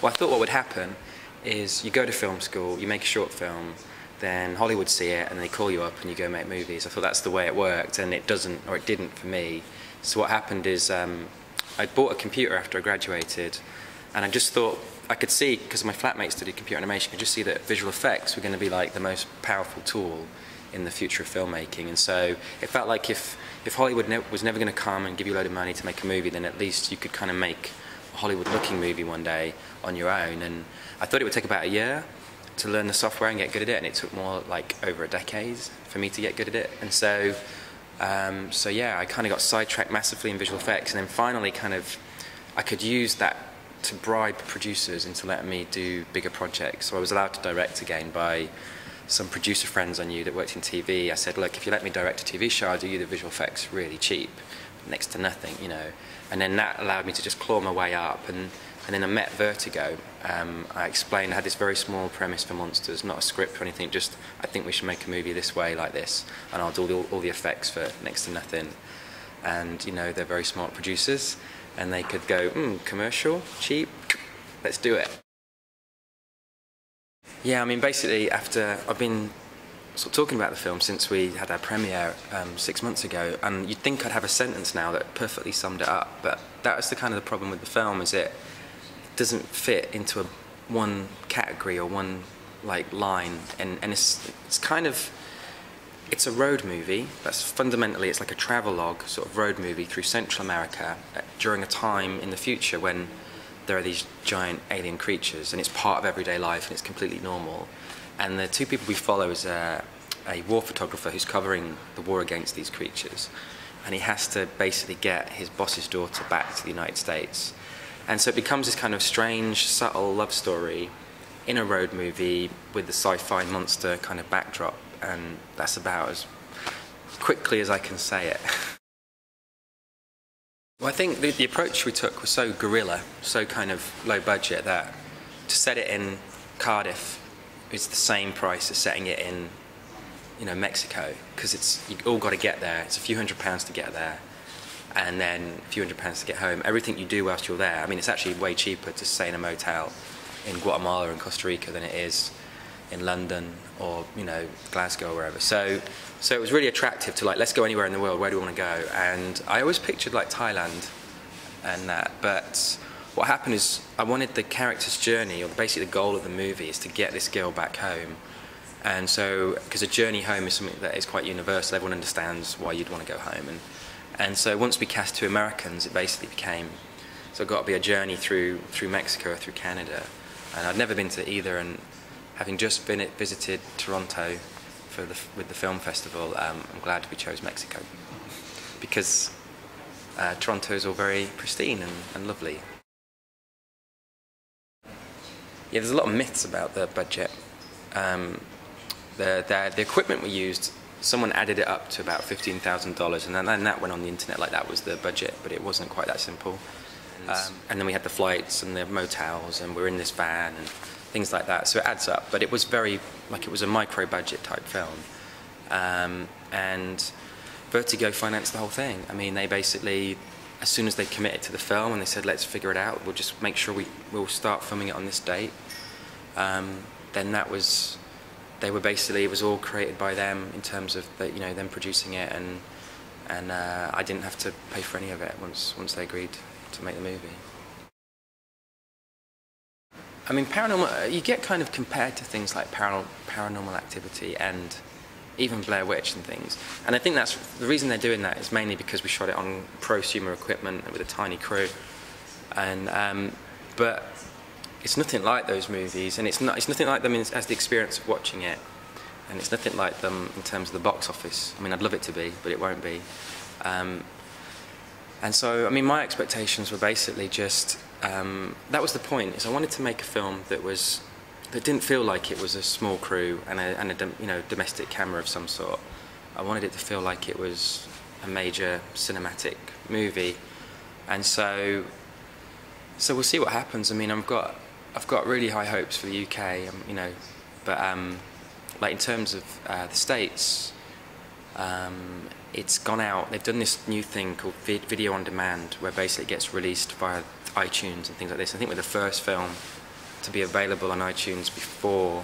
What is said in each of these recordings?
Well, I thought what would happen is you go to film school, you make a short film, then Hollywood see it and they call you up and you go make movies. I thought that's the way it worked, and it doesn't, or it didn't for me. So what happened is I bought a computer after I graduated, and I just thought I could see, because my flatmate studied computer animation, I could just see that visual effects were going to be like the most powerful tool in the future of filmmaking. And so it felt like if Hollywood was never going to come and give you a load of money to make a movie, then at least you could kind of make a Hollywood-looking movie one day on your own. And I thought it would take about a year to learn the software and get good at it, and it took more like over a decade for me to get good at it. And so yeah, I kind of got sidetracked massively in visual effects, and then finally I could use that to bribe producers into letting me do bigger projects. So I was allowed to direct again by some producer friends I knew that worked in TV. I said, look, if you let me direct a TV show, I'll do you the visual effects really cheap, next to nothing, you know. And then that allowed me to just claw my way up. And then I met Vertigo. I explained, I had this very small premise for Monsters, not a script or anything, just I think we should make a movie this way, like this, and I'll do all the effects for next to nothing. And, you know, they're very smart producers, and they could go, commercial, cheap, let's do it. Yeah, I mean, basically, after I've been sort of talking about the film since we had our premiere 6 months ago, and you'd think I'd have a sentence now that perfectly summed it up, but that was the kind of the problem with the film, is it doesn't fit into one category or one like line, and it's kind of, it's a road movie. That's fundamentally, it's like a travelogue sort of road movie through Central America during a time in the future when there are these giant alien creatures, and it's part of everyday life and it's completely normal. And the two people we follow is a war photographer who's covering the war against these creatures, and he has to basically get his boss's daughter back to the United States. And so it becomes this kind of strange, subtle love story in a road movie with the sci-fi monster kind of backdrop, and that's about as quickly as I can say it. Well, I think the approach we took was so guerrilla, so kind of low budget, that to set it in Cardiff is the same price as setting it in, you know, Mexico, because you all got to get there. It's a few £100s to get there, and then a few £100s to get home. Everything you do whilst you're there, I mean, it's actually way cheaper to stay in a motel in Guatemala and Costa Rica than it is in London or, you know, Glasgow or wherever. So it was really attractive to, like, let's go anywhere in the world, where do we want to go? And I always pictured like Thailand and that, but what happened is I wanted the character's journey, or basically the goal of the movie is to get this girl back home. And so, because a journey home is something that is quite universal, everyone understands why you'd want to go home. And so once we cast two Americans, it basically became, so it got to be a journey through Mexico or through Canada. And I'd never been to either, and having just visited Toronto with the film festival, I'm glad we chose Mexico, because Toronto is all very pristine and lovely. Yeah, there's a lot of myths about the budget. The equipment we used, someone added it up to about $15,000, and then that went on the internet like that was the budget, but it wasn't quite that simple. And then we had the flights and the motels, and we're in this van and things like that, so it adds up. But it was very, like, it was a micro-budget type film. And Vertigo financed the whole thing. I mean, they basically, as soon as they committed to the film and they said, let's figure it out, we'll just make sure we'll start filming it on this date, then that was, they were basically, it was all created by them in terms of the, you know, them producing it, and I didn't have to pay for any of it once they agreed to make the movie. I mean, paranormal, you get kind of compared to things like Paranormal Activity and even Blair Witch and things. And I think that's, the reason they're doing that is mainly because we shot it on prosumer equipment with a tiny crew. And, but it's nothing like those movies, and it's nothing like them as the experience of watching it. And it's nothing like them in terms of the box office. I mean, I'd love it to be, but it won't be. And so, I mean, my expectations were basically just, that was the point, is I wanted to make a film that didn't feel like it was a small crew and a you know, domestic camera of some sort. I wanted it to feel like it was a major cinematic movie. And so we'll see what happens. I mean, I've got really high hopes for the UK, you know, but like in terms of the States, it's gone out. They've done this new thing called video on demand, where basically it gets released via iTunes and things like this. I think with the first film, to be available on iTunes before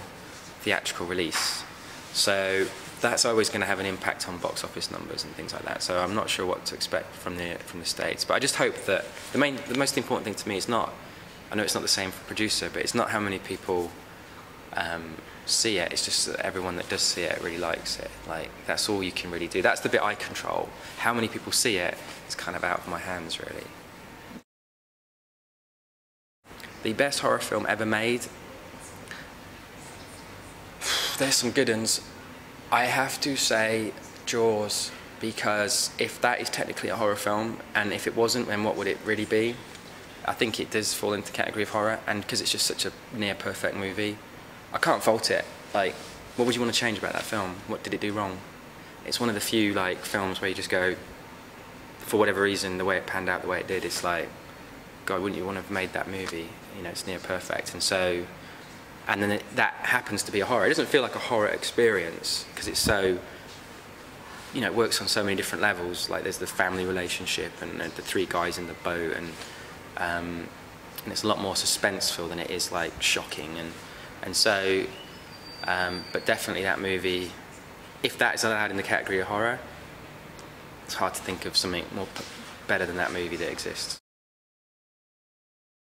theatrical release. So that's always going to have an impact on box office numbers and things like that. So I'm not sure what to expect from the States. But I just hope that the most important thing to me is not, I know it's not the same for producer, but it's not how many people see it. It's just that everyone that does see it really likes it. Like, that's all you can really do. That's the bit I control. How many people see it is kind of out of my hands, really. The best horror film ever made. There's some good ones. I have to say Jaws, because if that is technically a horror film, and if it wasn't, then what would it really be? I think it does fall into the category of horror, and because it's just such a near perfect movie, I can't fault it. Like, what would you want to change about that film? What did it do wrong? It's one of the few like films where you just go, for whatever reason, the way it panned out the way it did, it's like, God, wouldn't you want to have made that movie? You know, it's near perfect. And so, and then that happens to be a horror. It doesn't feel like a horror experience because it's so, you know, it works on so many different levels. Like, there's the family relationship and the three guys in the boat, and it's a lot more suspenseful than it is like shocking. And so, but definitely that movie, if that is allowed in the category of horror, it's hard to think of something more better than that movie that exists.